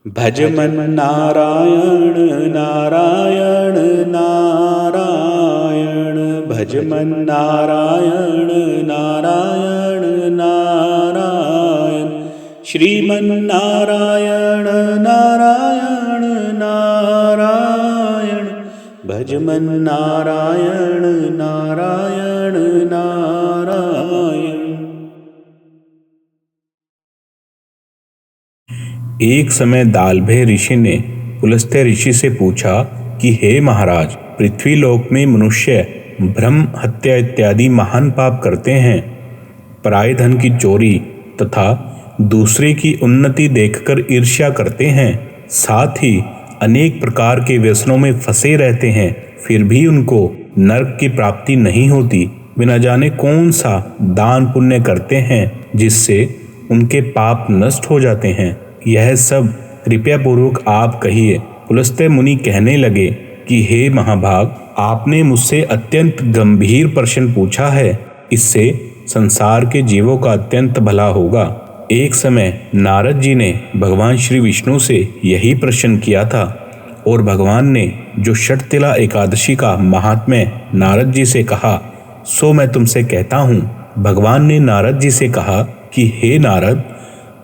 भज मन नारायण नारायण नारायण, भज मन नारायण नारायण नारायण, श्रीमन नारायण नारायण नारायण, भज मन नारायण नारायण नारायण। एक समय दालभे ऋषि ने पुलस्त्य ऋषि से पूछा कि हे महाराज, पृथ्वी लोक में मनुष्य ब्रह्म हत्या इत्यादि महान पाप करते हैं, पराय धन की चोरी तथा दूसरे की उन्नति देखकर ईर्ष्या करते हैं, साथ ही अनेक प्रकार के व्यसनों में फंसे रहते हैं, फिर भी उनको नरक की प्राप्ति नहीं होती। वे न जाने कौन सा दान पुण्य करते हैं जिससे उनके पाप नष्ट हो जाते हैं। यह सब कृपया पूर्वक आप कहिए। पुलस्त्य मुनि कहने लगे कि हे महाभाग, आपने मुझसे अत्यंत गंभीर प्रश्न पूछा है, इससे संसार के जीवों का अत्यंत भला होगा। एक समय नारद जी ने भगवान श्री विष्णु से यही प्रश्न किया था और भगवान ने जो षटतिला एकादशी का महात्म्य नारद जी से कहा सो मैं तुमसे कहता हूँ। भगवान ने नारद जी से कहा कि हे नारद,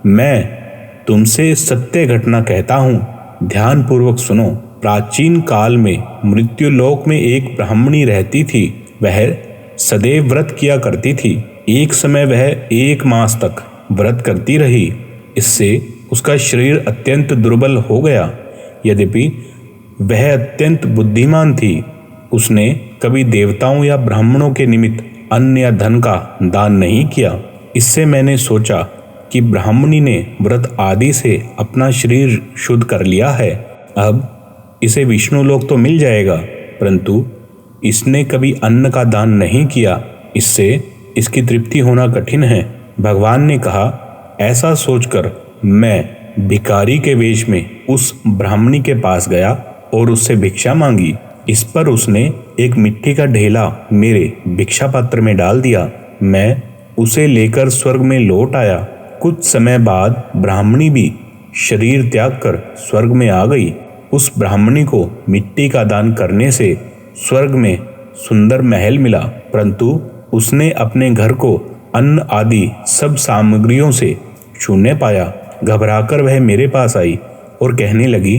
मैं तुमसे सत्य घटना कहता हूँ, ध्यान पूर्वक सुनो। प्राचीन काल में मृत्युलोक में एक ब्राह्मणी रहती थी। वह सदैव व्रत किया करती थी। एक समय वह 1 मास तक व्रत करती रही। इससे उसका शरीर अत्यंत दुर्बल हो गया। यद्यपि वह अत्यंत बुद्धिमान थी, उसने कभी देवताओं या ब्राह्मणों के निमित्त अन्न या धन का दान नहीं किया। इससे मैंने सोचा कि ब्राह्मणी ने व्रत आदि से अपना शरीर शुद्ध कर लिया है, अब इसे विष्णु लोक तो मिल जाएगा, परंतु इसने कभी अन्न का दान नहीं किया, इससे इसकी तृप्ति होना कठिन है। भगवान ने कहा, ऐसा सोचकर मैं भिखारी के वेश में उस ब्राह्मणी के पास गया और उससे भिक्षा मांगी। इस पर उसने एक मिट्टी का ढेला मेरे भिक्षा पात्र में डाल दिया। मैं उसे लेकर स्वर्ग में लौट आया। कुछ समय बाद ब्राह्मणी भी शरीर त्याग कर स्वर्ग में आ गई। उस ब्राह्मणी को मिट्टी का दान करने से स्वर्ग में सुंदर महल मिला, परंतु उसने अपने घर को अन्न आदि सब सामग्रियों से शून्य पाया। घबराकर वह मेरे पास आई और कहने लगी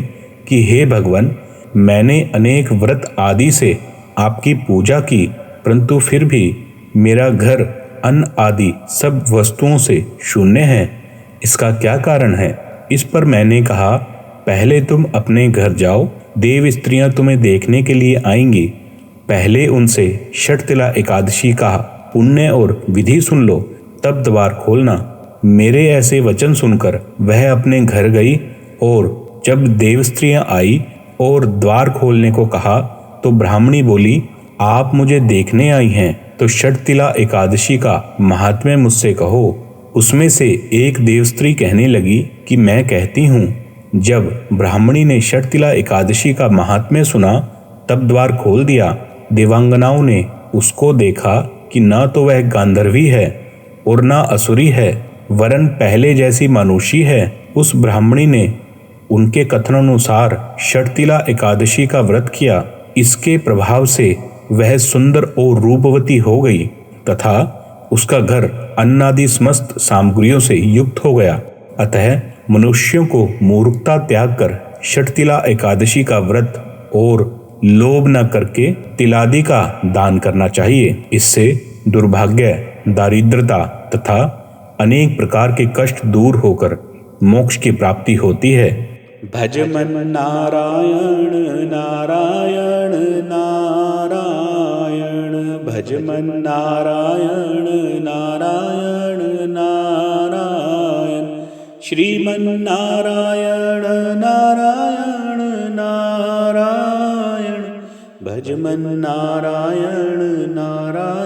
कि हे भगवान, मैंने अनेक व्रत आदि से आपकी पूजा की, परंतु फिर भी मेरा घर अन्न आदि सब वस्तुओं से शून्य है। इसका क्या कारण है? इस पर मैंने कहा, पहले तुम अपने घर जाओ, देव स्त्रियां तुम्हें देखने के लिए आएंगी। पहले उनसे षटतिला एकादशी का पुण्य और विधि सुन लो, तब द्वार खोलना। मेरे ऐसे वचन सुनकर वह अपने घर गई और जब देव स्त्रियां आई और द्वार खोलने को कहा तो ब्राह्मणी बोली, आप मुझे देखने आई हैं तो षटतिला एकादशी का महात्म्य मुझसे कहो। उसमें से एक देवस्त्री कहने लगी कि मैं कहती हूँ। जब ब्राह्मणी ने षटतिला एकादशी का महात्म्य सुना तब द्वार खोल दिया। देवांगनाओं ने उसको देखा कि न तो वह गांधर्वी है और न असुरी है, वरन पहले जैसी मानुषी है। उस ब्राह्मणी ने उनके कथनानुसार षटतिला एकादशी का व्रत किया। इसके प्रभाव से वह सुंदर और रूपवती हो गई तथा उसका घर अन्नादि समस्त सामग्रियों से युक्त हो गया। अतः मनुष्यों को मूर्खता त्याग कर षटतिला एकादशी का व्रत और लोभ न करके तिलादि का दान करना चाहिए। इससे दुर्भाग्य, दारिद्रता तथा अनेक प्रकार के कष्ट दूर होकर मोक्ष की प्राप्ति होती है। भज मन नारायण नारायण नारायण, भज मन नारायण नारायण नारायण, श्रीमन नारायण नारायण नारायण, भज मन नारायण नारायण।